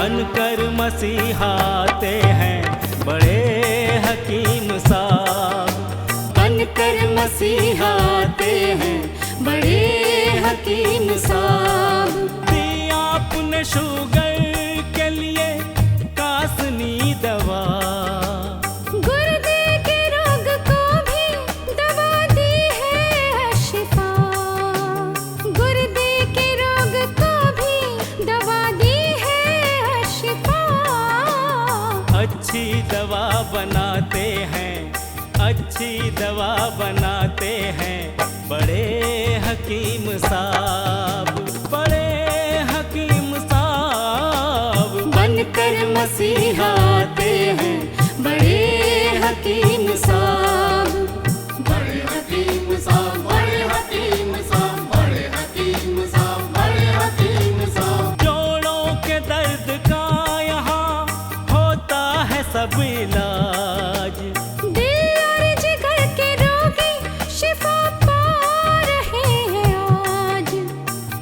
बनकर मसीहाते हैं बड़े हकीम साहब। बनकर मसीहाते हैं बड़े हकीम साहब। दिया आपने शुगर के लिए कासनी दवा, गुर्दे के रोग को भी दवा दी है शिफा। गुर्दे के रोग को भी दवा दी है शिफा। अच्छी दवा बनाते हैं, अच्छी दवा बनाते हैं बड़े हकीम साहब, बड़े हकीम साहब। बनकर मसीहाते हैं बड़े हकीम साहब। बड़े हकीम साहब, बड़े हकीम साहब, बड़े हकीम साहब, बड़े हकीम साहब। जोड़ों के दर्द का यहाँ होता है सब इलाज, दिल और जिगर के रोगी शिफा पा रहे हैं आज।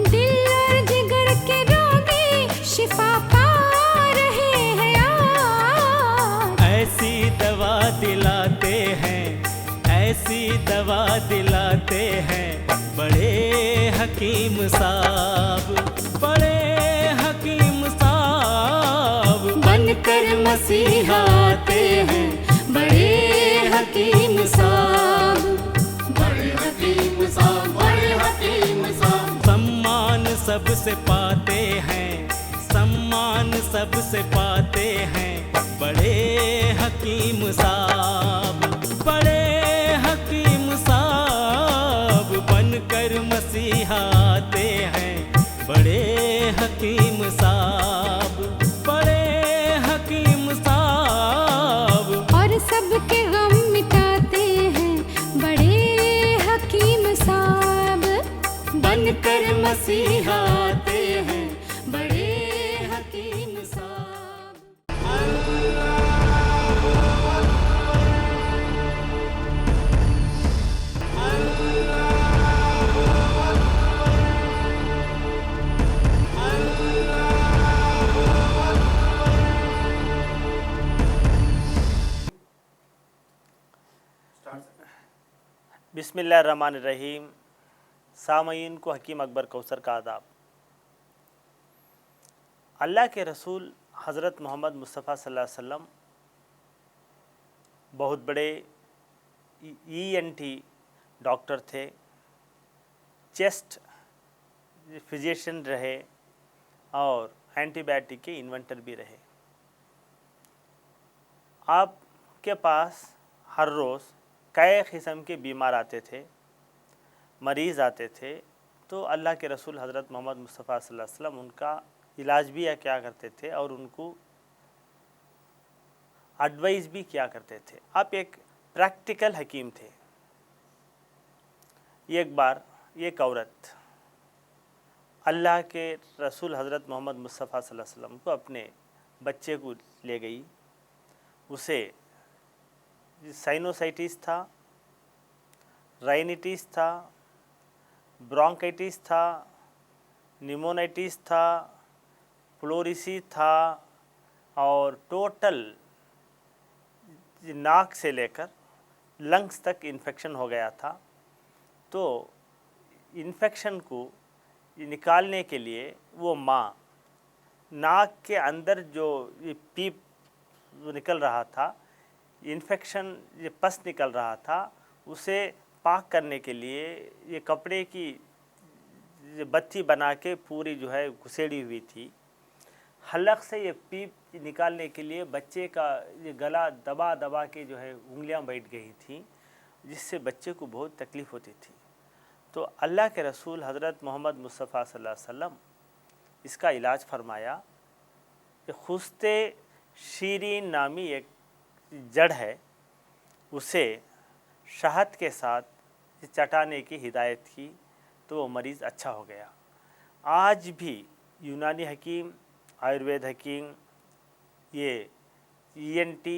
दिल और जिगर के रोगी शिफा पा रहे हैं आज। ऐसी दवा दिलाते हैं, ऐसी दवा दिलाते हैं बड़े हकीम साहब, बड़े हकीम साहब। बनकर मसीहाते हैं बड़े हकीम साहब। बड़े हकीम साहब, बड़े हकीम साहब। सम्मान सबसे पाते हैं, सम्मान सबसे पाते हैं बड़े हकीम साहब, बड़े हकीम साहब। बनकर मसीहाते हैं बड़े हकीम साहब, बड़े हकीम साहब। और सबके गम मिटाते हैं बड़े हकीम साहब। बनकर मसीहाते हैं बड़े हकीम साहब। बिस्मिल्लाहिर्रहमानिर्रहीम। सामईन को हकीम अकबर कौसर का आदाब। अल्लाह के रसूल हज़रत मोहम्मद मुस्तफ़ा सल्लल्लाहु अलैहि वसल्लम बहुत बड़े ENT डॉक्टर थे, चेस्ट फिजिशियन रहे और एंटीबायोटिक के इन्वेंटर भी रहे। आपके पास हर रोज़ कई किस्म के बीमार आते थे, मरीज़ आते थे, तो अल्लाह के रसूल हज़रत मोहम्मद मुस्तफ़ा सल्लल्लाहु अलैहि वसल्लम उनका इलाज भी क्या करते थे और उनको एडवाइस भी क्या करते थे। आप एक प्रैक्टिकल हकीम थे। एक बार एक औरत अल्लाह के रसूल हज़रत मोहम्मद मुस्तफ़ा सल्लल्लाहु अलैहि वसल्लम को अपने बच्चे को ले गई। उसे साइनोसाइटिस था, राइनिटिस था, ब्रोंकाइटिस था, निमोनाइटिस था, प्लोरिसी था और टोटल नाक से लेकर लंग्स तक इन्फेक्शन हो गया था। तो इन्फेक्शन को निकालने के लिए वो माँ नाक के अंदर जो ये पीप निकल रहा था, इन्फेक्शन ये पस निकल रहा था, उसे पाक करने के लिए ये कपड़े की बत्ती बना के पूरी जो है घुसेड़ी हुई थी। हलक से ये पीप निकालने के लिए बच्चे का ये गला दबा दबा के जो है उंगलियां बैठ गई थी, जिससे बच्चे को बहुत तकलीफ़ होती थी। तो अल्लाह के रसूल हज़रत मोहम्मद मुस्तफ़ा सल्लल्लाहु अलैहि वसल्लम इसका इलाज फरमाया कि खुस्ते शीरीन नामी एक जड़ है, उसे शहद के साथ चटाने की हिदायत की तो वो मरीज़ अच्छा हो गया। आज भी यूनानी हकीम, आयुर्वेद हकीम ये ENT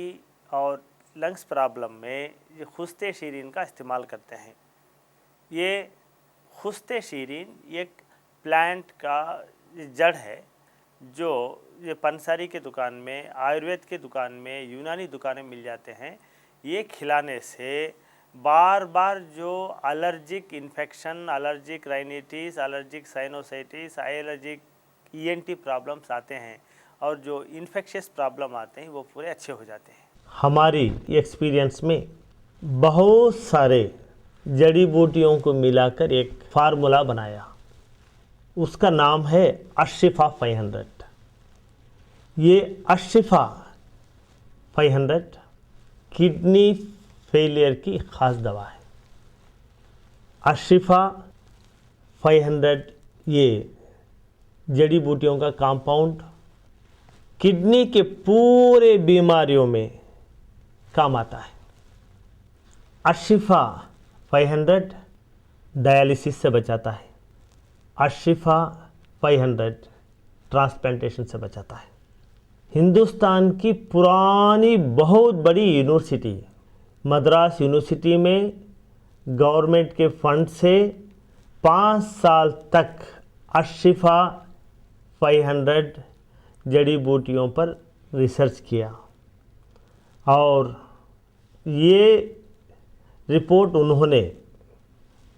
और लंग्स प्रॉब्लम में ये खुस्ते शीरीन का इस्तेमाल करते हैं। ये खुस्ते शीरीन एक प्लांट का जड़ है जो ये पंसारी के दुकान में, आयुर्वेद के दुकान में, यूनानी दुकानें मिल जाते हैं। ये खिलाने से बार बार जो allergic infection, allergic rhinitis, allergic sinusitis, allergic ENT problems आते हैं और जो इन्फेक्शियस प्रॉब्लम आते हैं वो पूरे अच्छे हो जाते हैं। हमारी एक्सपीरियंस में बहुत सारे जड़ी बूटियों को मिलाकर एक फार्मूला बनाया, उसका नाम है अशिफा 500। ये अशिफा 500 किडनी फेलियर की ख़ास दवा है। अशिफा 500 ये जड़ी बूटियों का कंपाउंड किडनी के पूरे बीमारियों में काम आता है। अशिफा 500 डायलिसिस से बचाता है। अशिफा 500 ट्रांसप्लांटेशन से बचाता है। हिंदुस्तान की पुरानी बहुत बड़ी यूनिवर्सिटी मद्रास यूनिवर्सिटी में गवर्नमेंट के फंड से 5 साल तक अशिफा 500 जड़ी बूटियों पर रिसर्च किया और ये रिपोर्ट उन्होंने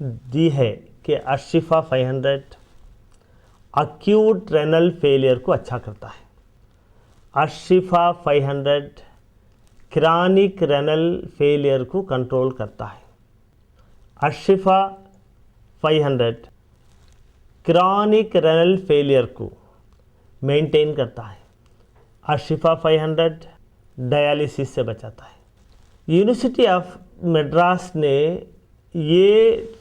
दी है कि अशिफा 500 अक्यूट रेनल फेलियर को अच्छा करता है। अशिफा 500 क्रॉनिक रेनल फेलियर को कंट्रोल करता है। अशिफा 500 क्रॉनिक रेनल फेलियर को मेंटेन करता है। अशिफा 500 डायलिसिस से बचाता है। यूनिवर्सिटी ऑफ मद्रास ने ये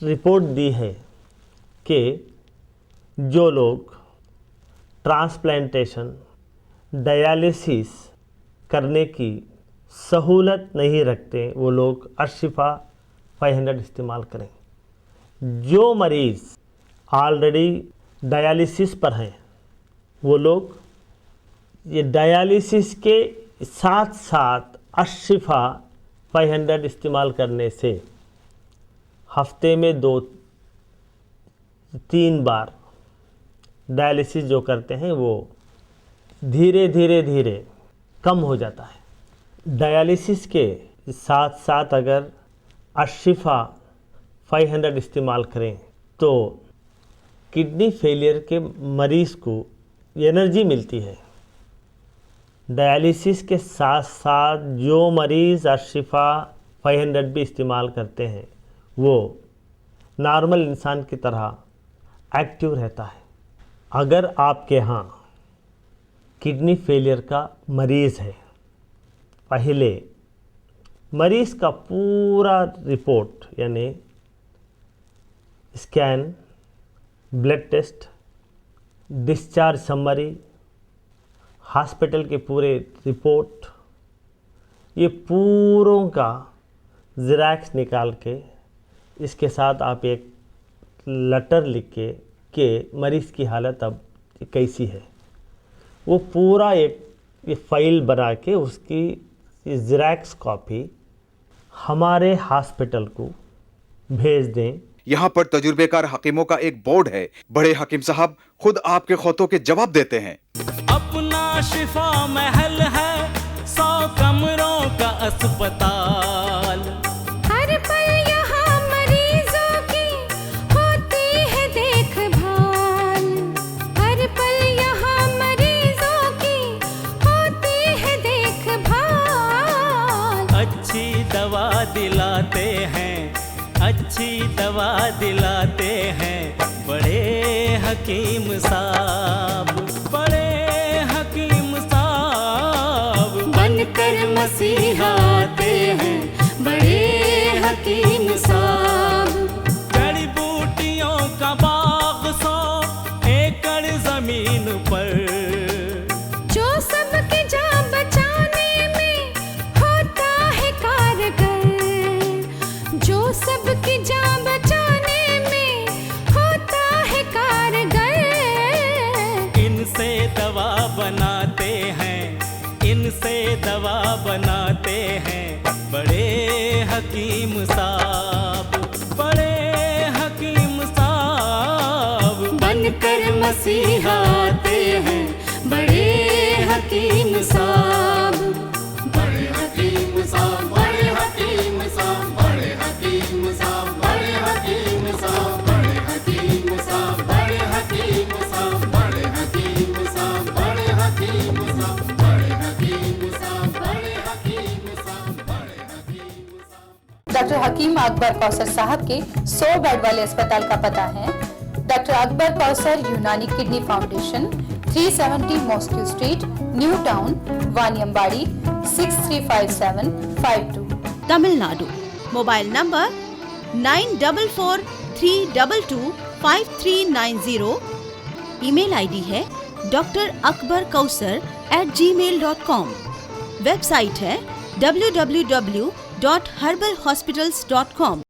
रिपोर्ट दी है कि जो लोग ट्रांसप्लांटेशन, डायलिसिस करने की सहूलत नहीं रखते वो लोग अशिफा 500 इस्तेमाल करें। जो मरीज़ ऑलरेडी डायलिसिस पर हैं वो लोग ये डायलिसिस के साथ साथ अशिफा 500 इस्तेमाल करने से हफ्ते में 2-3 बार डायलिसिस जो करते हैं वो धीरे धीरे कम हो जाता है। डायलिसिस के साथ साथ अगर अशिफा 500 इस्तेमाल करें तो किडनी फेलियर के मरीज़ को एनर्जी मिलती है। डायलिसिस के साथ साथ जो मरीज़ अशिफा 500 भी इस्तेमाल करते हैं वो नॉर्मल इंसान की तरह एक्टिव रहता है। अगर आपके यहाँ किडनी फेलियर का मरीज़ है, पहले मरीज़ का पूरा रिपोर्ट यानी scan, blood test, discharge summary, hospital के पूरे रिपोर्ट, ये पूरों का ज़ेरॉक्स निकाल के इसके साथ आप एक लेटर लिख के मरीज़ की हालत अब कैसी है वो पूरा एक फाइल बना के उसकी ज़ेरॉक्स कॉपी हमारे हॉस्पिटल को भेज दें। यहाँ पर तजुर्बेकार हकीमों का एक बोर्ड है। बड़े हकीम साहब खुद आपके खौतों के जवाब देते हैं। अपना शिफा महल है, 100 कमरों का अस्पताल। हर पल यहाँ मरीजों की होती है देखभाल। हर पल यहाँ मरीजों की होती है देखभाल। अच्छी दवा दिलाते हैं, अच्छी दवा दिलाते हैं बड़े हकीम साहब, बड़े हकीम साहब। बनकर मसीहा आते हैं बड़े हकीम साहब। जड़ी बूटियों का बाग 100 एकड़ जमीन पर, जो सबकी जान बचाने में होता है कारगर। जो सबकी जान बचाने में होता है कारगर। इनसे दवा बनाते हैं, इनसे दवा बनाते हैं बड़े हकीम साहब, बड़े हकीम साहब। बनकर मसीहा आते हैं बड़े अकबर कौसर साहब के 100 बेड वाले अस्पताल का पता है doctor Akbar Kausar Unani kidney foundation, 370 mosque street, new town, Vaniyambadi, 635752, Tamil Nadu. Mobile number 9443225390। Email ID है drakbarkausar@gmail.com। वेबसाइट है www.herbalhospitals.com।